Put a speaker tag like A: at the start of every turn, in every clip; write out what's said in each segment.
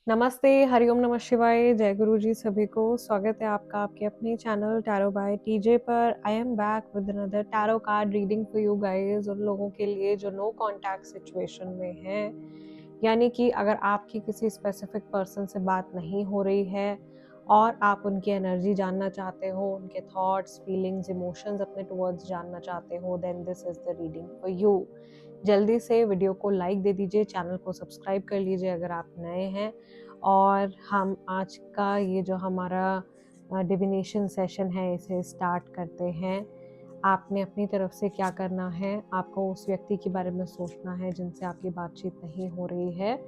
A: नमस्ते, हरिओम नमः शिवाय, जय गुरु जी सभी को। स्वागत है आपका आपके अपने चैनल टैरो बाय टीजे पर। I am back with another tarot card reading for you guys. उन लोगों के लिए जो नो कांटेक्ट सिचुएशन में हैं, यानी कि अगर आपकी किसी स्पेसिफिक पर्सन से बात नहीं हो रही है और आप उनकी एनर्जी जानना चाहते हो, उनके थॉट्स, फीलिंग्स, इमोशंस अपने टुवर्ड्स जानना चाहते हो, then this is the reading for you. जल्दी से वीडियो को लाइक दे दीजिए, चैनल को सब्सक्राइब कर लीजिए अगर आप नए हैं। और हम आज का ये जो हमारा डिविनेशन सेशन है इसे स्टार्ट करते हैं। आपने अपनी तरफ से क्या करना है, आपको उस व्यक्ति के बारे में सोचना है जिनसे आपकी बातचीत नहीं हो रही है,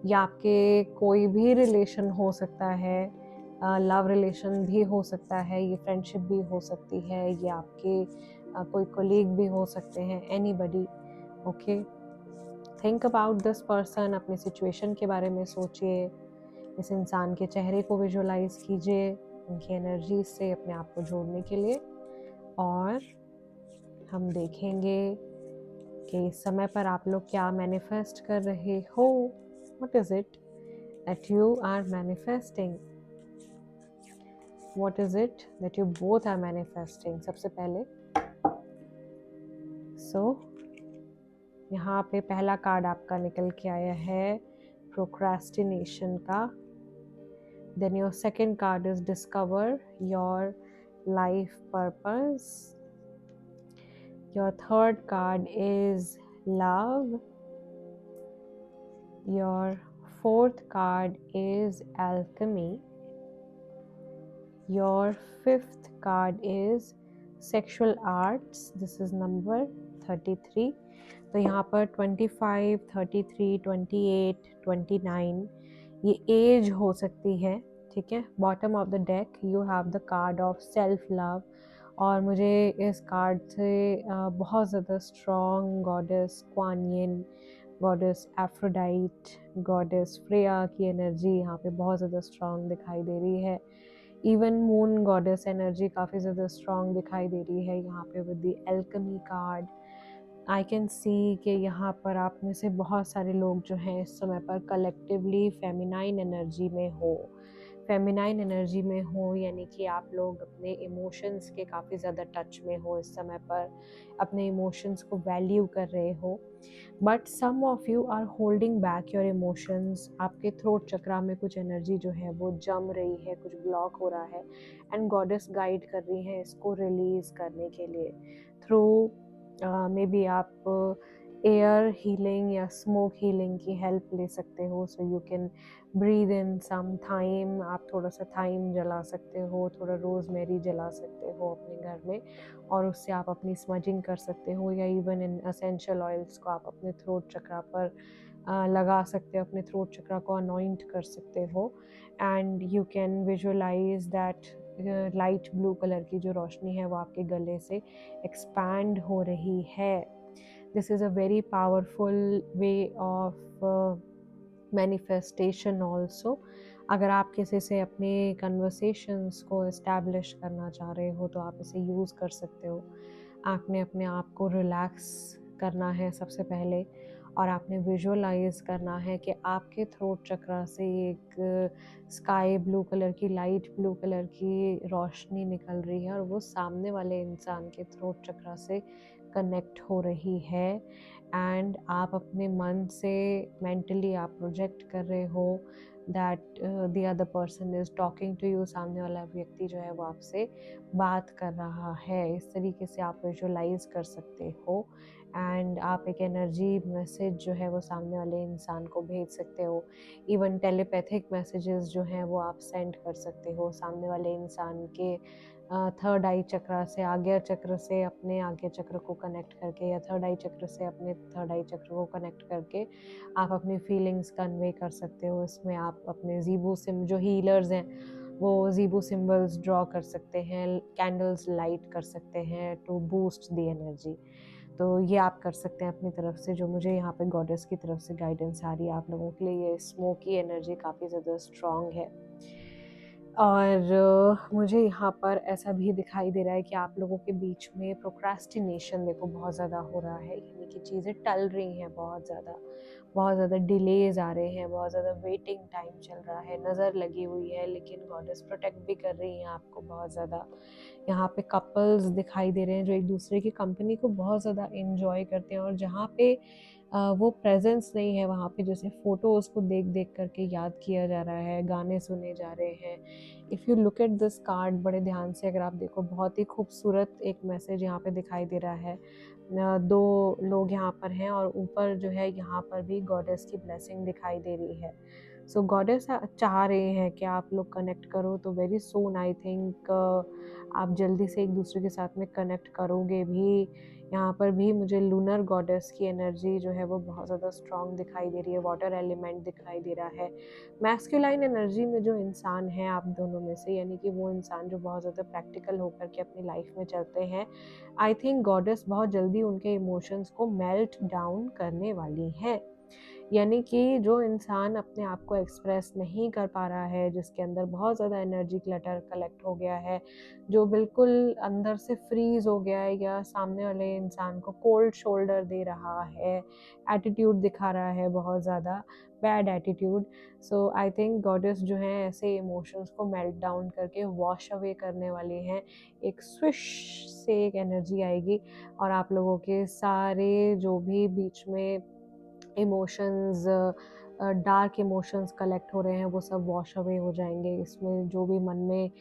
A: या आपके कोई भी रिलेशन हो सकता है, लव रिलेशन भी हो सकता है, ये फ्रेंडशिप भी हो सकती है, ये आपके कोई कोलीग भी हो सकते हैं, anybody. Okay, think about this person, अपनी सिचुएशन के बारे में सोचिए, इस इंसान के चेहरे को विजुअलाइज कीजिए, उनकी एनर्जी से अपने आप को जोड़ने के लिए। और हम देखेंगे कि इस समय पर आप लोग क्या मैनिफेस्ट कर रहे हो। What is it that you are manifesting? What is it that you both are manifesting? सबसे पहले यहाँ पे पहला कार्ड आपका निकल के आया है प्रोक्रेस्टिनेशन का। Then your second card is discover your life purpose. Your third card is love. Your fourth card is alchemy. Your fifth card is sexual arts. This is number 33. तो यहाँ पर 25, 33, 28, 29 ये एज हो सकती है, ठीक है। Bottom of the deck you have the card of self love, और मुझे इस कार्ड से बहुत ज़्यादा स्ट्रॉन्ग गॉडेस कुआन यिन, गॉडेस एफ्रोडाइट, गॉडेस फ्रेया की एनर्जी यहाँ पे बहुत ज़्यादा स्ट्रॉन्ग दिखाई दे रही है। इवन मून गॉडेस एनर्जी काफ़ी ज़्यादा स्ट्रॉन्ग दिखाई दे रही है यहाँ पे with the alchemy card. I can see कि यहाँ पर आप में से बहुत सारे लोग जो हैं इस समय पर कलेक्टिवली फेमिनाइन एनर्जी में हो। फेमिनाइन एनर्जी में हो यानी कि आप लोग अपने इमोशंस के काफ़ी ज़्यादा टच में हो इस समय पर, अपने इमोशंस को वैल्यू कर रहे हो। But some of you are holding back your emotions. आपके थ्रोट चक्रा में कुछ एनर्जी जो है वो जम रही है, कुछ ब्लॉक हो रहा है, एंड गॉडेस गाइड कर रही है इसको रिलीज करने के लिए थ्रू मे बी आप एयर हीलिंग या स्मोक हीलिंग की हेल्प ले सकते हो। So you can breathe in some thyme, आप थोड़ा सा थाइम जला सकते हो, थोड़ा रोज़मेरी जला सकते हो अपने घर में, और उससे आप अपनी स्मजिंग कर सकते हो, या इवन इन असेंशियल ऑयल्स को आप अपने थ्रोट चक्रा पर लगा सकते हो, अपने थ्रोट चक्रा को अनॉइंट कर सकते हो। And you can visualise that light blue colour की जो रोशनी है वो आपके गले से एक्सपैंड हो रही है। This is a very powerful way of manifestation also. अगर आप किसी से अपने कन्वर्सेशंस को इस्टेब्लिश करना चाह रहे हो तो आप इसे यूज़ कर सकते हो। आपने अपने आप को रिलैक्स करना है सबसे पहले, और आपने विजुअलाइज करना है कि आपके थ्रोट चक्रा से एक स्काई ब्लू कलर की, लाइट ब्लू कलर की रोशनी निकल रही है, और वो सामने वाले इंसान के थ्रोट चक्रा से कनेक्ट हो रही है। एंड आप अपने मन से मेंटली आप प्रोजेक्ट कर रहे हो that the other person is talking to you. सामने वाला व्यक्ति जो है वो आपसे बात कर रहा है। इस तरीके से आप विजुअलाइज कर सकते हो, एंड आप एक एनर्जी मैसेज जो है वो सामने वाले इंसान को भेज सकते हो। इवन टेलीपैथिक मैसेजेस जो हैं वो आप सेंड कर सकते हो सामने वाले इंसान के थर्ड आई चक्र से, आज्ञा चक्र से अपने आज्ञा चक्र को कनेक्ट करके, या थर्ड आई चक्र से अपने थर्ड आई चक्र को कनेक्ट करके आप अपनी फीलिंग्स कन्वे कर सकते हो। इसमें आप अपने ज़ीबू सिम, जो हीलर्स हैं वो ज़ीबू सिम्बल्स ड्रॉ कर सकते हैं, कैंडल्स लाइट कर सकते हैं टू बूस्ट द एनर्जी। तो ये आप कर सकते हैं अपनी तरफ से। जो मुझे यहाँ पे गॉडेस की तरफ से गाइडेंस आ रही है आप लोगों के लिए, ये स्मोकी एनर्जी काफ़ी ज़्यादा स्ट्रॉन्ग है। और मुझे यहाँ पर ऐसा भी दिखाई दे रहा है कि आप लोगों के बीच में प्रोक्रेस्टिनेशन देखो बहुत ज़्यादा हो रहा है, यानी कि चीज़ें टल रही हैं बहुत ज़्यादा, बहुत ज़्यादा डिलेज आ रहे हैं, बहुत ज़्यादा वेटिंग टाइम चल रहा है, नज़र लगी हुई है, लेकिन गॉडेस प्रोटेक्ट भी कर रही हैं आपको बहुत ज़्यादा। यहाँ पे कपल्स दिखाई दे रहे हैं जो एक दूसरे की कंपनी को बहुत ज़्यादा एंजॉय करते हैं, और जहाँ पे वो प्रेजेंस नहीं है वहाँ पे जैसे फ़ोटोज़ को देख देख करके याद किया जा रहा है, गाने सुने जा रहे हैं। If you look at this card बड़े ध्यान से अगर आप देखो, बहुत ही खूबसूरत एक मैसेज यहाँ पे दिखाई दे रहा है। दो लोग यहाँ पर हैं और ऊपर जो है यहाँ पर भी गॉडेस की ब्लेसिंग दिखाई दे रही है। सो गॉडेस चाह रहे हैं कि आप लोग कनेक्ट करो, तो वेरी सून आई थिंक आप जल्दी से एक दूसरे के साथ में कनेक्ट करोगे भी। यहाँ पर भी मुझे लूनर गॉडेस की एनर्जी जो है वो बहुत ज़्यादा स्ट्रॉन्ग दिखाई दे रही है, वाटर एलिमेंट दिखाई दे रहा है। मैस्कुलाइन एनर्जी में जो इंसान है आप दोनों में से, यानी कि वो इंसान जो बहुत ज़्यादा प्रैक्टिकल होकर के अपनी लाइफ में चलते हैं, आई थिंक गॉडेस बहुत जल्दी उनके इमोशंस को मेल्ट डाउन करने वाली है। यानी कि जो इंसान अपने आप को एक्सप्रेस नहीं कर पा रहा है, जिसके अंदर बहुत ज़्यादा एनर्जी क्लटर कलेक्ट हो गया है, जो बिल्कुल अंदर से फ्रीज हो गया है, या सामने वाले इंसान को कोल्ड शोल्डर दे रहा है, एटीट्यूड दिखा रहा है, बहुत ज़्यादा bad attitude, so I think goddess जो है ऐसे इमोशंस को मेल्ट डाउन करके वॉश अवे करने वाली हैं। एक स्विश से एक एनर्जी आएगी और आप लोगों के सारे जो भी बीच में इमोशंस, डार्क इमोशंस कलेक्ट हो रहे हैं, वो सब वॉश अवे हो जाएंगे। इसमें जो भी मन में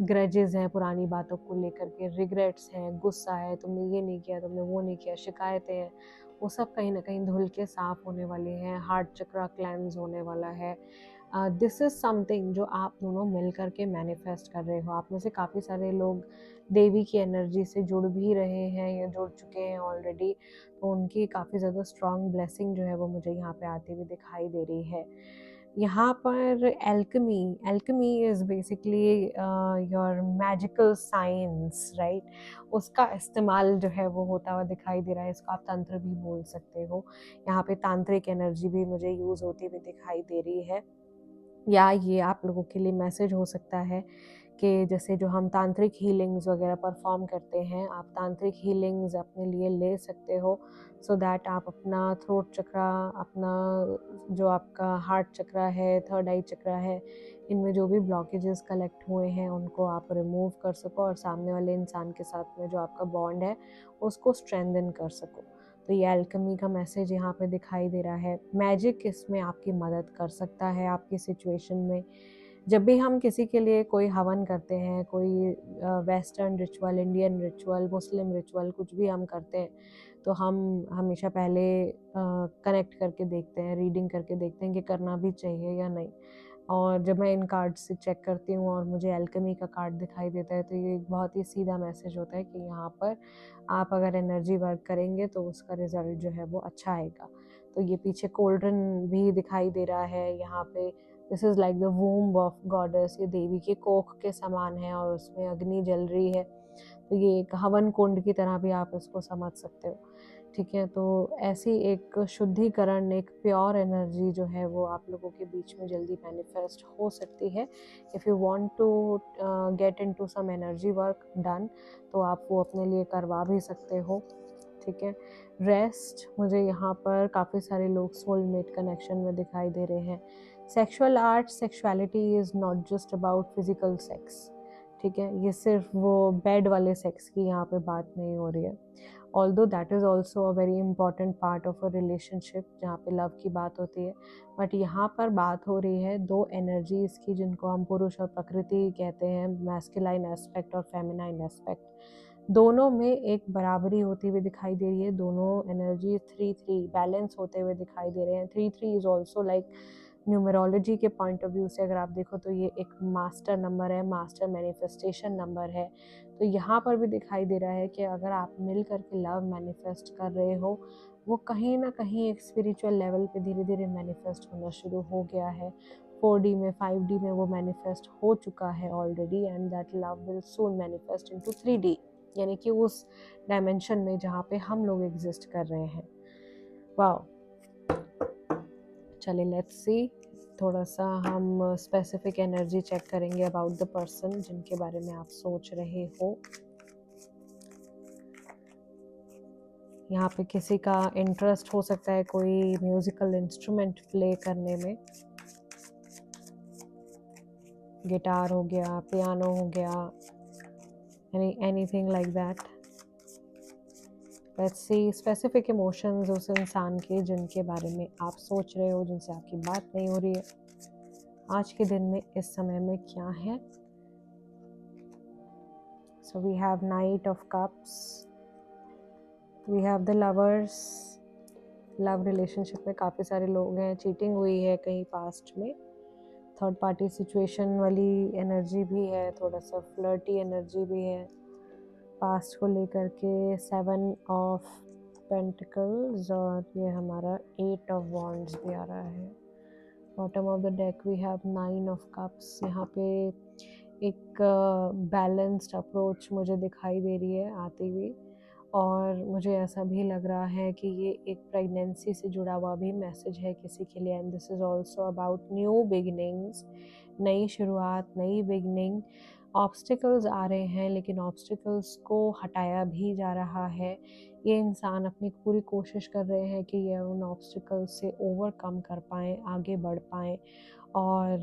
A: ग्रजेस हैं पुरानी बातों को लेकर के, रिग्रेट्स हैं, गुस्सा है, तुमने ये नहीं किया, तुमने वो नहीं किया, शिकायतें हैं, वो सब कहीं ना कहीं धुल के साफ होने वाली हैं। हार्ट चक्रा क्लेंस होने वाला है। दिस इज़ समथिंग जो आप दोनों मिल कर के मैनिफेस्ट कर रहे हो। आप में से काफ़ी सारे लोग देवी की एनर्जी से जुड़ भी रहे हैं या जुड़ चुके हैं ऑलरेडी, तो उनकी काफ़ी ज़्यादा स्ट्रॉन्ग ब्लेसिंग जो है वो मुझे यहाँ पे आती हुई दिखाई दे रही है। यहाँ पर alchemy is basically your magical science, right? उसका इस्तेमाल जो है वो होता हुआ दिखाई दे रहा है। इसको आप तंत्र भी बोल सकते हो। यहाँ पे तांत्रिक एनर्जी भी मुझे यूज़ होती हुई दिखाई दे रही है। या ये आप लोगों के लिए मैसेज हो सकता है कि जैसे जो हम तांत्रिक हीलिंग्स वगैरह परफॉर्म करते हैं, आप तांत्रिक हीलिंग्स अपने लिए ले सकते हो, सो दैट आप अपना थ्रोट चक्रा, अपना जो आपका हार्ट चक्रा है, थर्ड आई चक्रा है, इनमें जो भी ब्लॉकेजेस कलेक्ट हुए हैं उनको आप रिमूव कर सको और सामने वाले इंसान के साथ में जो आपका बॉन्ड है उसको स्ट्रेंथन कर सको। तो ये अल्केमी का मैसेज यहाँ पे दिखाई दे रहा है। मैजिक इसमें आपकी मदद कर सकता है आपकी सिचुएशन में। जब भी हम किसी के लिए कोई हवन करते हैं, कोई वेस्टर्न रिचुअल, इंडियन रिचुअल, मुस्लिम रिचुअल, कुछ भी हम करते हैं, तो हम हमेशा पहले कनेक्ट करके देखते हैं, रीडिंग करके देखते हैं कि करना भी चाहिए या नहीं। और जब मैं इन कार्ड से चेक करती हूँ और मुझे अल्केमी का कार्ड दिखाई देता है, तो ये एक बहुत ही सीधा मैसेज होता है कि यहाँ पर आप अगर एनर्जी वर्क करेंगे तो उसका रिजल्ट जो है वो अच्छा आएगा। तो ये पीछे कोल्ड्रन भी दिखाई दे रहा है यहाँ पे। This is like the womb of goddess, ये देवी के कोख के समान है और उसमें अग्नि जल रही है, तो ये एक हवन कुंड की तरह भी आप इसको समझ सकते हो। ठीक है, तो ऐसी एक शुद्धिकरण, एक प्योर एनर्जी जो है वो आप लोगों के बीच में जल्दी मैनिफेस्ट हो सकती है। If you want to get into some energy work done, तो आप वो अपने लिए करवा भी सकते हो। ठीक है, रेस्ट, मुझे यहाँ पर काफ़ी सारे लोग सोलमेट कनेक्शन में दिखाई दे रहे हैं। Sexual art, sexuality is not just about physical sex. ठीक है, ये सिर्फ वो बेड वाले सेक्स की यहाँ पे बात नहीं हो रही है। Although that is also a very important part of a relationship जहाँ पे लव की बात होती है, बट यहाँ पर बात हो रही है दो एनर्जीज़ की जिनको हम पुरुष और प्रकृति कहते हैं, मैस्कुलाइन एस्पेक्ट और फेमिनाइन एस्पेक्ट। दोनों में एक बराबरी होती हुई दिखाई दे रही है। दोनों एनर्जी 3-3 बैलेंस होते हुए दिखाई दे रहे हैं। 3-3 इज़ ऑल्सो लाइक न्यूमरोलॉजी के पॉइंट ऑफ व्यू से अगर आप देखो तो ये एक मास्टर नंबर है, मास्टर मैनिफेस्टेशन नंबर है। तो यहाँ पर भी दिखाई दे रहा है कि अगर आप मिल करके लव मैनिफेस्ट कर रहे हो, वो कहीं ना कहीं एक स्पिरिचुअल लेवल पे धीरे धीरे मैनिफेस्ट होना शुरू हो गया है। 4D में, 5D में वो मैनिफेस्ट हो चुका है already, and that love will soon manifest into 3D, यानी कि उस डायमेंशन में जहाँ पे हम लोग एग्जिस्ट कर रहे हैं। वाओ, चलिए लेट्स सी, थोड़ा सा हम स्पेसिफिक एनर्जी चेक करेंगे अबाउट द पर्सन जिनके बारे में आप सोच रहे हो। यहाँ पे किसी का इंटरेस्ट हो सकता है कोई म्यूजिकल इंस्ट्रूमेंट प्ले करने में, गिटार हो गया, पियानो हो गया, anything like that. Let's see specific emotions उस इंसान के जिनके बारे में आप सोच रहे हो, जिनसे आपकी बात नहीं हो रही है, आज के दिन में इस समय में क्या है। So we have knight of cups, we have the lovers. Love relationship में काफ़ी सारे लोग हैं, चीटिंग हुई है कहीं पास्ट में, थर्ड पार्टी सिचुएशन वाली एनर्जी भी है, थोड़ा सा फ्लर्टी एनर्जी भी है पास्ट को लेकर के। 7 ऑफ पेंटिकल्स और ये हमारा 8 ऑफ वॉन्ड्स भी आ रहा है। Bottom of the deck we have 9 of cups. यहाँ पे एक बैलेंस्ड अप्रोच मुझे दिखाई दे रही है आती हुई, और मुझे ऐसा भी लग रहा है कि ये एक प्रेगनेंसी से जुड़ा हुआ भी मैसेज है किसी के लिए। And this is also about new beginnings, नई शुरुआत, नई बिगिनिंग। ऑब्स्टिकल्स आ रहे हैं लेकिन ऑब्स्टिकल्स को हटाया भी जा रहा है। ये इंसान अपनी पूरी कोशिश कर रहे हैं कि ये उन ऑब्स्टिकल्स से ओवरकम कर पाएँ, आगे बढ़ पाएँ। और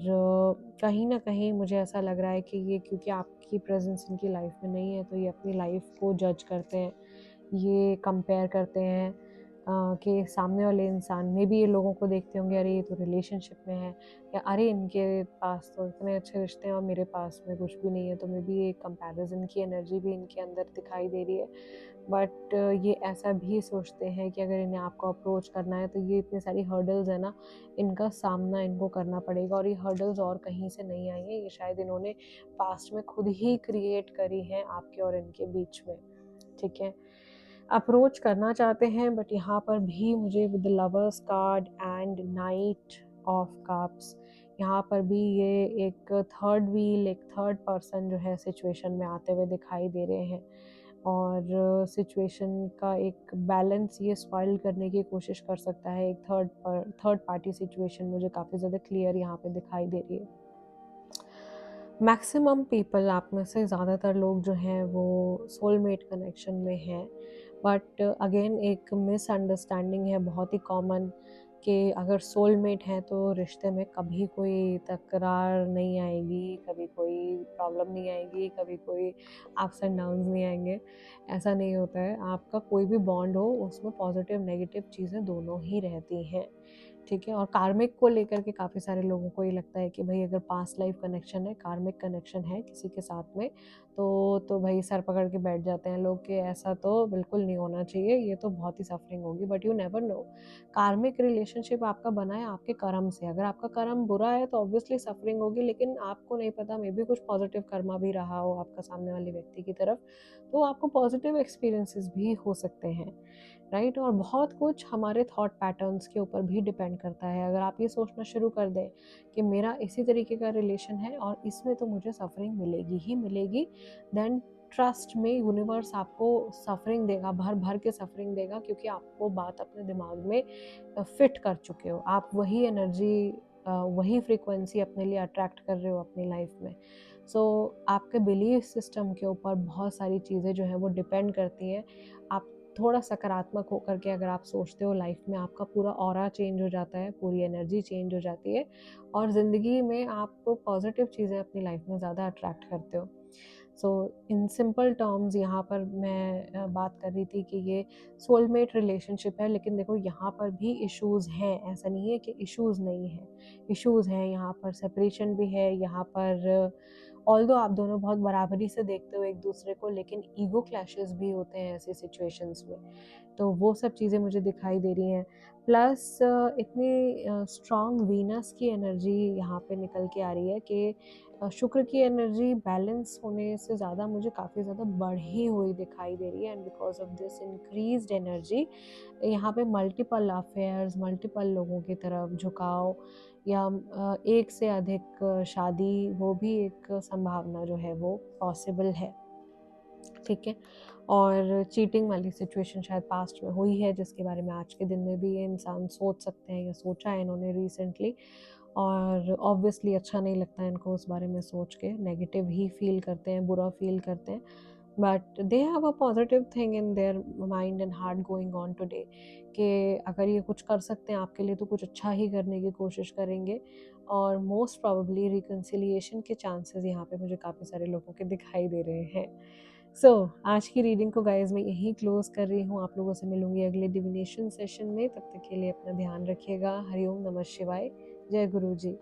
A: कहीं ना कहीं मुझे ऐसा लग रहा है कि ये क्योंकि आपकी प्रेजेंस इनकी लाइफ में नहीं है, तो ये अपनी लाइफ को जज करते हैं, ये कंपेयर करते हैं कि सामने वाले इंसान में भी ये लोगों को देखते होंगे, अरे ये तो रिलेशनशिप में है, या अरे इनके पास तो इतने अच्छे रिश्ते हैं और मेरे पास में कुछ भी नहीं है। तो मे बी ये कंपैरिजन की एनर्जी भी इनके अंदर दिखाई दे रही है। बट ये ऐसा भी सोचते हैं कि अगर इन्हें आपको अप्रोच करना है तो ये इतनी सारी हर्डल्स है ना, इनका सामना इनको करना पड़ेगा, और ये हर्डल्स और कहीं से नहीं आई हैं, ये शायद इन्होंने पास्ट में खुद ही क्रिएट करी हैं आपके और इनके बीच में। ठीक है, अप्रोच करना चाहते हैं, बट यहाँ पर भी मुझे with lovers card and night of cups, यहाँ पर भी ये एक थर्ड व्हील, एक थर्ड पर्सन जो है सिचुएशन में आते हुए दिखाई दे रहे हैं, और सिचुएशन का एक बैलेंस ये स्पॉइल करने की कोशिश कर सकता है। एक थर्ड पार्टी सिचुएशन मुझे काफ़ी ज़्यादा क्लियर यहाँ पे दिखाई दे रही है। मैक्सिमम पीपल, आप में से ज़्यादातर लोग जो हैं वो सोलमेट कनेक्शन में हैं, बट अगेन एक मिसअंडरस्टैंडिंग है बहुत ही कॉमन कि अगर सोलमेट हैं तो रिश्ते में कभी कोई तकरार नहीं आएगी, कभी कोई प्रॉब्लम नहीं आएगी, कभी कोई अप्स एंड डाउन्स नहीं आएंगे। ऐसा नहीं होता है। आपका कोई भी बॉन्ड हो उसमें पॉजिटिव नेगेटिव चीज़ें दोनों ही रहती हैं। ठीक है, और कार्मिक को लेकर के काफ़ी सारे लोगों को ये लगता है कि भाई अगर पास्ट लाइफ कनेक्शन है, कार्मिक कनेक्शन है किसी के साथ में, तो भाई सर पकड़ के बैठ जाते हैं लोग कि ऐसा तो बिल्कुल नहीं होना चाहिए, ये तो बहुत ही सफरिंग होगी। बट यू नेवर नो, कार्मिक रिलेशनशिप आपका बना है आपके कर्म से। अगर आपका कर्म बुरा है तो ऑब्वियसली सफरिंग होगी, लेकिन आपको नहीं पता, मे बी कुछ पॉजिटिव कर्मा भी रहा हो आपका सामने वाले व्यक्ति की तरफ, तो आपको पॉजिटिव एक्सपीरियंसेस भी हो सकते हैं, राइट। और बहुत कुछ हमारे थॉट पैटर्न्स के ऊपर भी डिपेंड करता है। अगर आप ये सोचना शुरू कर दें कि मेरा इसी तरीके का रिलेशन है और इसमें तो मुझे सफरिंग मिलेगी ही मिलेगी, देन ट्रस्ट में यूनिवर्स आपको सफरिंग देगा, भर भर के सफरिंग देगा, क्योंकि आप वो बात अपने दिमाग में फिट कर चुके हो। आप वही एनर्जी, वही फ्रीक्वेंसी अपने लिए अट्रैक्ट कर रहे हो अपनी लाइफ में। सो आपके बिलीफ सिस्टम के ऊपर बहुत सारी चीज़ें जो हैं वो डिपेंड करती हैं। आप थोड़ा सकारात्मक होकर के अगर आप सोचते हो, लाइफ में आपका पूरा ऑरा चेंज हो जाता है, पूरी एनर्जी चेंज हो जाती है, और ज़िंदगी में आप पॉजिटिव चीज़ें अपनी लाइफ में ज़्यादा अट्रैक्ट करते हो। सो इन सिंपल टर्म्स यहाँ पर मैं बात कर रही थी कि ये सोलमेट रिलेशनशिप है, लेकिन देखो यहाँ पर भी इश्यूज़ हैं, ऐसा नहीं है कि इश्यूज़ नहीं है, इश्यूज़ हैं। यहाँ पर सेपरेशन भी है, यहाँ पर ऑल्दो आप दोनों बहुत बराबरी से देखते हो एक दूसरे को, लेकिन ईगो क्लैशेस भी होते हैं ऐसे सिचुएशंस में। तो वो सब चीज़ें मुझे दिखाई दे रही हैं। प्लस इतनी स्ट्रॉन्ग वीनस की एनर्जी यहाँ पे निकल के आ रही है कि शुक्र की एनर्जी बैलेंस होने से ज़्यादा मुझे काफ़ी ज़्यादा बढ़ी हुई दिखाई दे रही है। And because of this increased energy यहाँ पे मल्टीपल अफेयर्स, मल्टीपल लोगों की तरफ झुकाव, या एक से अधिक शादी, वो भी एक संभावना जो है वो पॉसिबल है। ठीक है, और चीटिंग वाली सिचुएशन शायद पास्ट में हुई है, जिसके बारे में आज के दिन में भी ये इंसान सोच सकते हैं या सोचा है इन्होंने रिसेंटली, और ऑब्वियसली अच्छा नहीं लगता है इनको उस बारे में सोच के, नेगेटिव ही फील करते हैं, बुरा फील करते हैं। But they have a positive thing in their mind and heart going on today, कि अगर ये कुछ कर सकते हैं आपके लिए तो कुछ अच्छा ही करने की कोशिश करेंगे। और मोस्ट प्रोबेबली रिकन्सिलिएशन के चांसेस यहाँ पे मुझे काफ़ी सारे लोगों के दिखाई दे रहे हैं। आज की रीडिंग को गाइज मैं यहीं क्लोज कर रही हूँ। आप लोगों से मिलूंगी अगले डिविनेशन सेशन में। तब तक के लिए अपना ध्यान रखिएगा। हरिओम नमः शिवाय। जय गुरु जी।